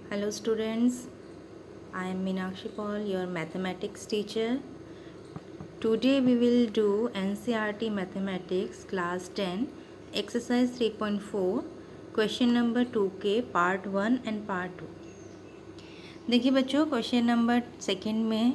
Hello students, I am Meenakshi Paul, your mathematics teacher. Today we will do NCERT Mathematics Class 10 Exercise 3.4 Question number 2 के Part 1 and Part 2। देखिए बच्चों, question number second में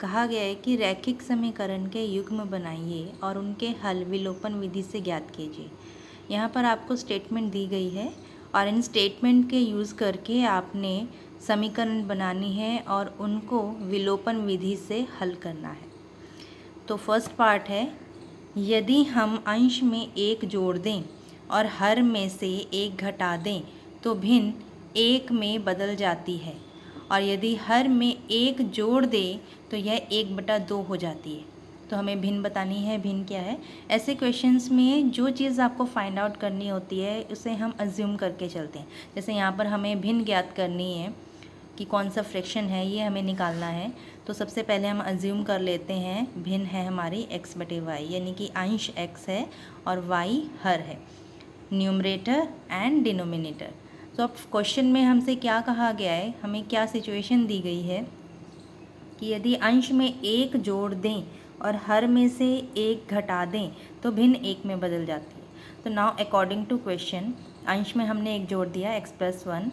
कहा गया है कि रैखिक समीकरण के युग्म बनाइए और उनके हल विलोपन विधि से ज्ञात कीजिए। यहाँ पर आपको स्टेटमेंट दी गई है और इन स्टेटमेंट के यूज़ करके आपने समीकरण बनानी है और उनको विलोपन विधि से हल करना है। तो फर्स्ट पार्ट है, यदि हम अंश में एक जोड़ दें और हर में से एक घटा दें तो भिन्न एक में बदल जाती है, और यदि हर में एक जोड़ दें तो यह 1/2 हो जाती है। तो हमें भिन्न बतानी है, भिन्न क्या है। ऐसे क्वेश्चंस में जो चीज़ आपको फाइंड आउट करनी होती है उसे हम अज्यूम करके चलते हैं। जैसे यहाँ पर हमें भिन्न ज्ञात करनी है कि कौन सा फ्रैक्शन है, ये हमें निकालना है। तो सबसे पहले हम अज्यूम कर लेते हैं भिन्न है हमारी x/y, यानी कि अंश x है और y हर है, न्यूमरेटर एंड डिनोमिनेटर। तो अब क्वेश्चन में हमसे क्या कहा गया है, हमें क्या सिचुएशन दी गई है कि यदि अंश में एक जोड़ दें और हर में से एक घटा दें तो भिन्न एक में बदल जाती है। तो नाउ अकॉर्डिंग टू क्वेश्चन, अंश में हमने एक जोड़ दिया x+1,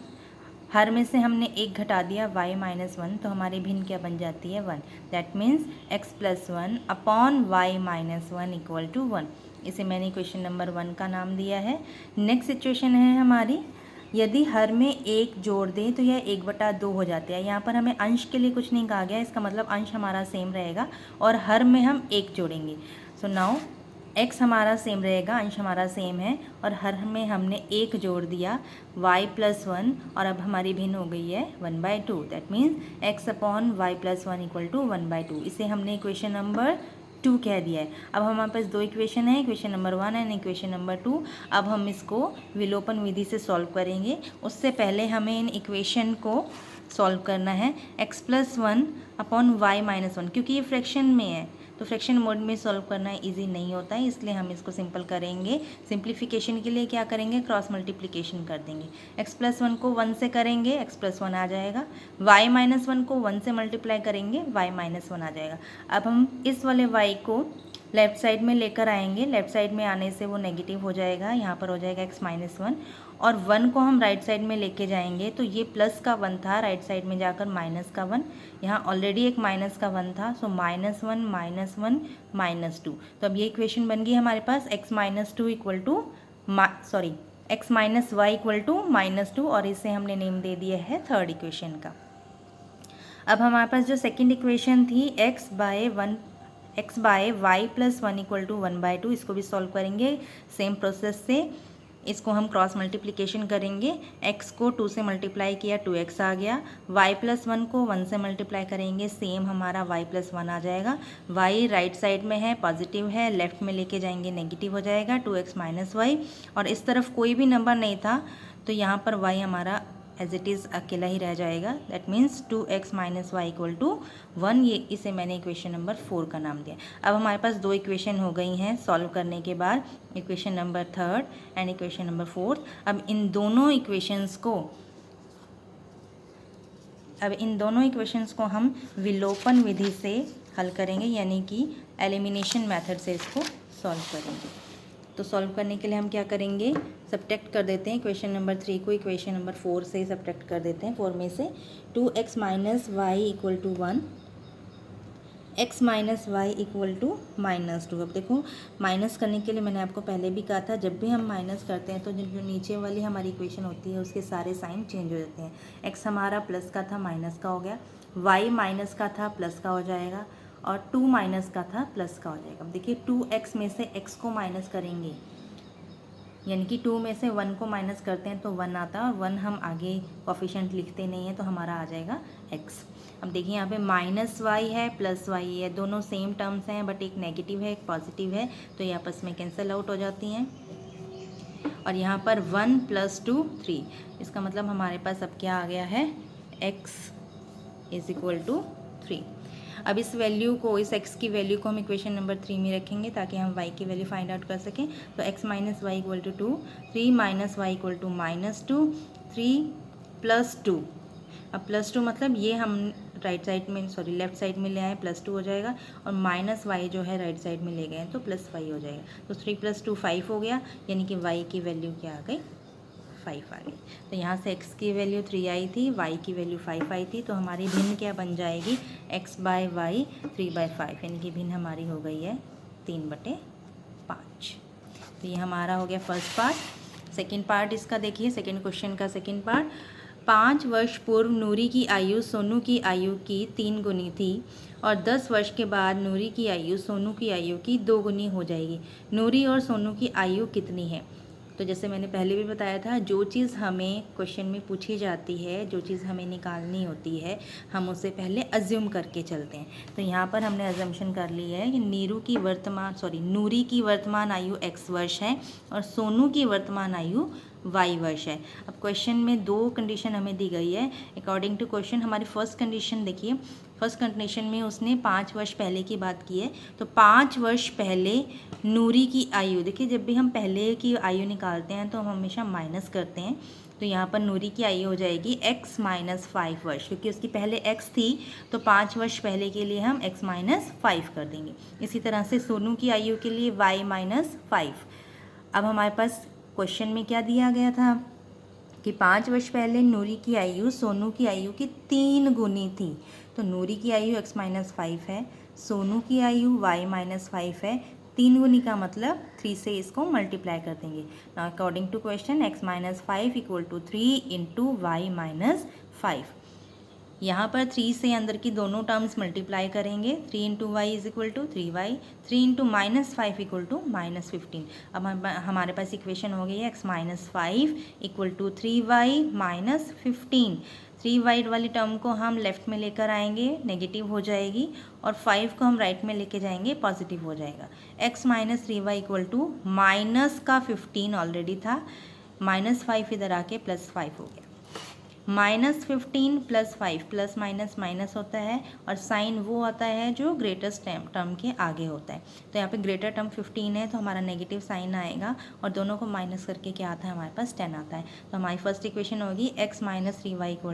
हर में से हमने एक घटा दिया y-1, तो हमारी भिन्न क्या बन जाती है 1। That means x+1 upon y-1 equal to 1। इसे मैंने क्वेश्चन नंबर 1 का नाम दिया है। नेक्स्ट सिचुएशन है हमारी, यदि हर में एक जोड़ दें तो यह 1/2 हो जाती है। यहाँ पर हमें अंश के लिए कुछ नहीं कहा गया, इसका मतलब अंश हमारा सेम रहेगा और हर में हम एक जोड़ेंगे। सो नाउ x हमारा सेम रहेगा, अंश हमारा सेम है और हर में हमने एक जोड़ दिया y+1, और अब हमारी भिन्न हो गई है 1/2। That means x upon y+1 equal to 1/2। इसे हमने इक्वेशन नंबर 2 कह दिया है। अब हमारे पास दो इक्वेशन है, equation number 1 and equation number 2। अब हम इसको विलोपन विधि से सॉल्व करेंगे। उससे पहले हमें इन इक्वेशन को सॉल्व करना है। x+1 अपॉन y-1, क्योंकि ये फ्रैक्शन में है तो फ्रैक्शन मोड में सॉल्व करना इजी नहीं होता है, इसलिए हम इसको सिंपल करेंगे। सिंप्लीफिकेशन के लिए क्या करेंगे, क्रॉस मल्टीप्लिकेशन कर देंगे। x+1 को 1 से करेंगे, x+1 आ जाएगा। y-1 को 1 से मल्टीप्लाई करेंगे, y-1 आ जाएगा। अब हम इस वाले y को लेफ्ट साइड में लेकर आएंगे, लेफ्ट साइड में आने से वो नेगेटिव हो जाएगा, यहाँ पर हो जाएगा x-1, और 1 को हम राइट साइड में लेके जाएंगे तो ये प्लस का 1 था, राइट साइड में जाकर माइनस का 1, यहाँ ऑलरेडी एक माइनस का 1 था, सो -1 -2। तो अब ये इक्वेशन बन गई हमारे पास x-2 equal to x-y equal to -2, और इसे हमने नेम दे दिया है थर्ड इक्वेशन का। अब हमारे पास जो सेकेंड इक्वेशन थी x by y+1 equal to 1/2, इसको भी सॉल्व करेंगे सेम प्रोसेस से। इसको हम क्रॉस मल्टीप्लिकेशन करेंगे, x को 2 से मल्टीप्लाई किया 2x आ गया, y+1 को 1 से मल्टीप्लाई करेंगे, सेम हमारा y+1 आ जाएगा। y राइट साइड में है, पॉजिटिव है, लेफ्ट में लेके जाएंगे नेगेटिव हो जाएगा, 2x - y, और इस तरफ कोई भी नंबर नहीं था तो यहाँ पर y हमारा एज इट इज़ अकेला ही रह जाएगा। That means 2x - y equal to 1। ये इसे मैंने इक्वेशन नंबर 4 का नाम दिया। अब हमारे पास दो इक्वेशन हो गई हैं सॉल्व करने के बाद, equation number 3 and equation number 4। अब इन दोनों इक्वेशंस को हम विलोपन विधि से हल करेंगे, यानी कि एलिमिनेशन मेथड से इसको सॉल्व करेंगे। तो सॉल्व करने के लिए हम क्या करेंगे, सब्ट्रैक्ट कर देते हैं इक्वेशन नंबर 3 को इक्वेशन नंबर 4 से सब्ट्रैक्ट कर देते हैं। 4 में से 2x - y equal to 1, x - y equal to -2। अब देखो, माइनस करने के लिए मैंने आपको पहले भी कहा था, जब भी हम माइनस करते हैं तो जो नीचे वाली हमारी इक्वेशन होती है उसके सारे साइन चेंज हो जाते हैं। x हमारा प्लस का था, माइनस का हो गया, y माइनस का था, प्लस का हो जाएगा, और 2 माइनस का था, प्लस का हो जाएगा। अब देखिए 2x में से x को माइनस करेंगे, यानी कि 2 में से 1 को माइनस करते हैं तो 1 आता है, और 1 हम आगे कोफिशिएंट लिखते नहीं हैं तो हमारा आ जाएगा x। अब देखिए यहाँ पे -y है, +y है, दोनों सेम टर्म्स हैं, बट एक नेगेटिव है एक पॉजिटिव है, तो ये आपस में कैंसिल आउट हो जाती हैं। और यहाँ पर 1 + 2 3, इसका मतलब हमारे पास अब क्या आ गया है, x = 3। अब इस वैल्यू को, इस x की वैल्यू को हम इक्वेशन नंबर 3 में रखेंगे ताकि हम y की वैल्यू फाइंड आउट कर सकें। तो x - y equal to 2, 3 - y equal to -2, 3 + 2 अब +2 मतलब ये हम लेफ्ट साइड में ले आए, +2 हो जाएगा, और -y जो है राइट साइड में ले गए तो +5 हो जाएगा। तो 3 + 2 5 हो गया, यानी कि y की वैल्यू क्या आ गई, 5 आ गई। तो यहाँ से x की वैल्यू 3 आई थी, y की वैल्यू 5 आई थी, तो हमारी भिन्न क्या बन जाएगी, x/y 3/5, यानी कि भिन्न हमारी हो गई है 3/5। तो ये हमारा हो गया फर्स्ट पार्ट। सेकंड पार्ट इसका देखिए, सेकंड क्वेश्चन का सेकंड पार्ट। 5 वर्ष पूर्व नूरी की आयु सोनू की आयु की 3 गुनी थी और 10 वर्ष के बाद नूरी की आयु सोनू की आयु की 2 गुनी हो जाएगी। नूरी और सोनू की आयु कितनी है? तो जैसे मैंने पहले भी बताया था, जो चीज़ हमें क्वेश्चन में पूछी जाती है, जो चीज़ हमें निकालनी होती है, हम उसे पहले अज्यूम करके चलते हैं। तो यहाँ पर हमने अजम्पशन कर ली है कि नूरी की वर्तमान आयु x वर्ष है और सोनू की वर्तमान आयु y वर्ष है। अब क्वेश्चन में 2 कंडीशन हमें दी गई है। अकॉर्डिंग टू क्वेश्चन हमारी फर्स्ट कंडीशन देखिए, फर्स्ट कंडीशन में उसने 5 वर्ष पहले की बात की है। तो 5 वर्ष पहले नूरी की आयु, देखिए जब भी हम पहले की आयु निकालते हैं तो हम हमेशा माइनस करते हैं। तो यहाँ पर नूरी की आयु हो जाएगी x - 5 वर्ष, क्योंकि उसकी पहले x थी तो 5 वर्ष पहले के लिए हम x - 5 कर देंगे। इसी तरह से सोनू की आयु के लिए y - 5। अब हमारे पास क्वेश्चन में क्या दिया गया था कि 5 वर्ष पहले नूरी की आयु सोनू की आयु की 3 गुनी थी। तो नूरी की आयु x - 5 है, सोनू की आयु y - 5 है। 3 गुनी का मतलब 3 से इसको मल्टीप्लाई कर देंगे। Now according to question x - 5 = 3 × y - 5। यहाँ पर 3 से अंदर की दोनों टर्म्स मल्टीप्लाई करेंगे। 3 × y = 3y, 3 × -5 = -15। अब हमारे पास इक्वेशन हो गई है x - 5 = 3y - 15। 3y वाली टर्म को हम लेफ्ट में लेकर आएंगे, नेगेटिव हो जाएगी, और 5 को हम राइट में लेके जाएंगे, पॉजिटिव हो जाएगा। x - 3y = -15 ऑलरेडी था, -5 इधर आके +5 हो गया। -15 + 5, प्लस माइनस माइनस होता है, और साइन वो आता है जो ग्रेटेस्ट टर्म के आगे होता है। तो यहाँ पे ग्रेटर टर्म 15 है तो हमारा नेगेटिव साइन आएगा, और दोनों को माइनस करके क्या आता है, हमारे पास 10 आता है। तो हमारी फर्स्ट इक्वेशन होगी x - 3y =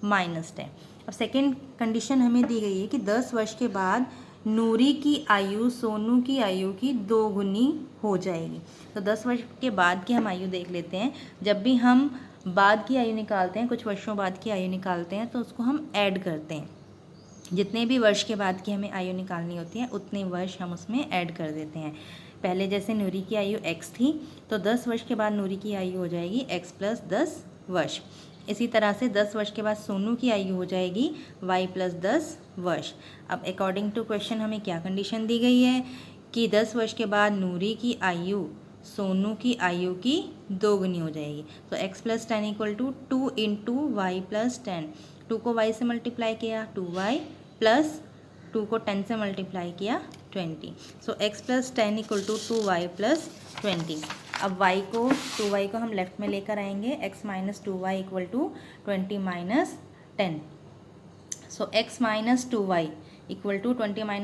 -10। अब सेकेंड कंडीशन हमें दी गई है कि 10 वर्ष के बाद नूरी की आयु सोनू की आयु की 2 गुनी हो जाएगी। तो 10 वर्ष के बाद की हम आयु देख लेते हैं। जब भी हम बाद की आयु निकालते हैं, कुछ वर्षों बाद की आयु निकालते हैं, तो उसको हम ऐड करते हैं। जितने भी वर्ष के बाद की हमें आयु निकालनी होती है उतने वर्ष हम उसमें ऐड कर देते हैं। पहले जैसे नूरी की आयु x थी, तो 10 वर्ष के बाद नूरी की आयु हो जाएगी x + 10 वर्ष। इसी तरह से 10 वर्ष के बाद सोनू की आयु हो जाएगी y + 10 वर्ष। अब अकॉर्डिंग टू क्वेश्चन हमें क्या कंडीशन दी गई है कि 10 वर्ष के बाद नूरी की आयु सोनू की आयु की 2 गुनी हो जाएगी। तो x + 10 = 2 × y + 10। 2 को y से मल्टीप्लाई किया 2y, प्लस 2 को 10 से मल्टीप्लाई किया 20। सो x + 10 = 2y + 20। अब y को 2y को हम लेफ्ट में लेकर आएंगे। x - 2y = 20 - 10। सो x - 2y = 20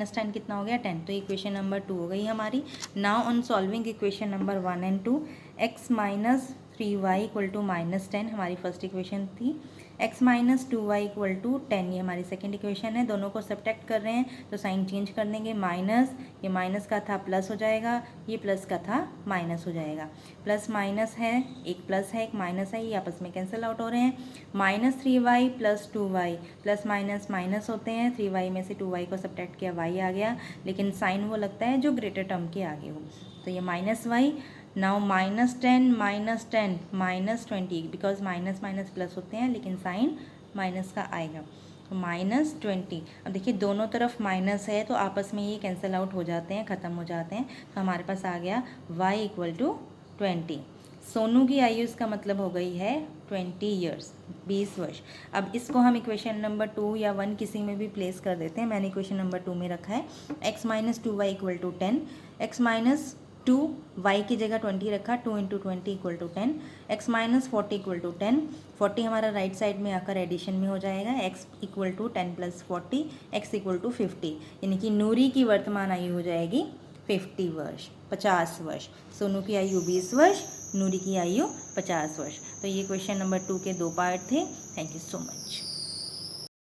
- 10 कितना हो गया, 10। तो इक्वेशन नंबर 2 हो गई हमारी। Now on solving equation number 1 and 2, x - 3y = -10 हमारी फर्स्ट इक्वेशन थी। x - 2y = 10 ये हमारी सेकेंड इक्वेशन है। दोनों को सब्ट्रैक्ट कर रहे हैं तो साइन चेंज कर देंगे, माइनस, ये माइनस का था प्लस हो जाएगा, ये प्लस का था माइनस हो जाएगा। प्लस माइनस है, एक प्लस है एक माइनस है, ये आपस में कैंसिल आउट हो रहे हैं। -3y + 2y, plus minus minus होते हैं, 3y में से 2y को सब्ट्रैक्ट किया y आ गया, लेकिन साइन वो लगता है जो ग्रेटर टर्म के आगे हो। तो ये -y, now -10 -10 -20, because minus minus plus होते हैं लेकिन साइन माइनस का आएगा, तो -20। अब देखिए दोनों तरफ माइनस है तो आपस में ये कैंसिल आउट हो जाते हैं, ख़त्म हो जाते हैं। तो हमारे पास आ गया y = 20। सोनू की आयु इसका मतलब हो गई है 20 ईयर्स, 20 वर्ष। अब इसको हम इक्वेशन नंबर 2 या 1 किसी में भी प्लेस कर देते हैं। मैंने इक्वेशन नंबर 2 में रखा है। x - 2y = 10, x - 2 y की जगह 20 रखा, 2 × 20 = 10, x - 40 = 10। 40 हमारा राइट साइड में आकर एडिशन में हो जाएगा, x = 10 + 40, x = 50, यानी कि नूरी की वर्तमान आयु हो जाएगी 50 वर्ष, 50 वर्ष। सोनू की आयु 20 वर्ष, नूरी की आयु 50 वर्ष। तो ये क्वेश्चन नंबर 2 के 2 पार्ट थे। Thank you so much.